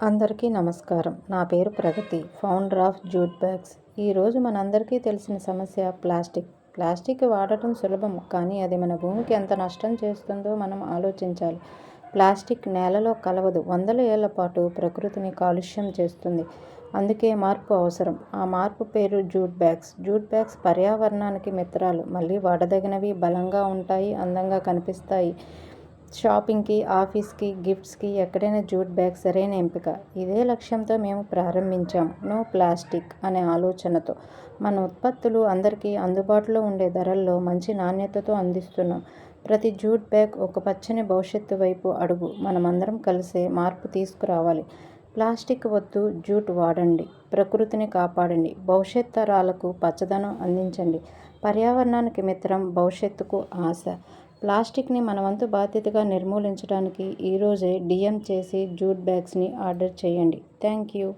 అందరికీ నమస్కారం. నా పేరు ప్రగతి, ఫౌండర్ ఆఫ్ జూట్ బ్యాగ్స్. ఈరోజు మనందరికీ తెలిసిన సమస్య ప్లాస్టిక్. ప్లాస్టిక్ వాడటం సులభం, కానీ అది మన భూమికి ఎంత నష్టం చేస్తుందో మనం ఆలోచించాలి. ప్లాస్టిక్ నేలలో కలవదు, వందల ఏళ్ల పాటు ప్రకృతిని కాలుష్యం చేస్తుంది. అందుకే మార్పు అవసరం. ఆ మార్పు పేరు జూట్ బ్యాగ్స్. జూట్ బ్యాగ్స్ పర్యావరణానికి మిత్రాలు, మళ్ళీ వాడదగినవి, బలంగా ఉంటాయి, అందంగా కనిపిస్తాయి. షాపింగ్కి, ఆఫీస్కి, గిఫ్ట్స్కి ఎక్కడైనా జూట్ బ్యాగ్ సరైన ఎంపిక. ఇదే లక్ష్యంతో మేము ప్రారంభించాం నో ప్లాస్టిక్ అనే ఆలోచనతో. మన ఉత్పత్తులు అందరికీ అందుబాటులో ఉండే ధరల్లో మంచి నాణ్యతతో అందిస్తున్నాం. ప్రతి జూట్ బ్యాగ్ ఒక పచ్చని భవిష్యత్తు వైపు అడుగు. మనమందరం కలిసే మార్పు తీసుకురావాలి. ప్లాస్టిక్ వద్దు, జూట్ వాడండి, ప్రకృతిని కాపాడండి, భవిష్యత్ తరాలకు పచ్చదనం అందించండి. పర్యావరణానికి మిత్రం, భవిష్యత్తుకు ఆశ. ప్లాస్టిక్ని మన వంతు బాధ్యతగా నిర్మూలించడానికి ఈరోజే DM చేసి జూట్ బ్యాగ్స్ని ఆర్డర్ చేయండి. Thank you.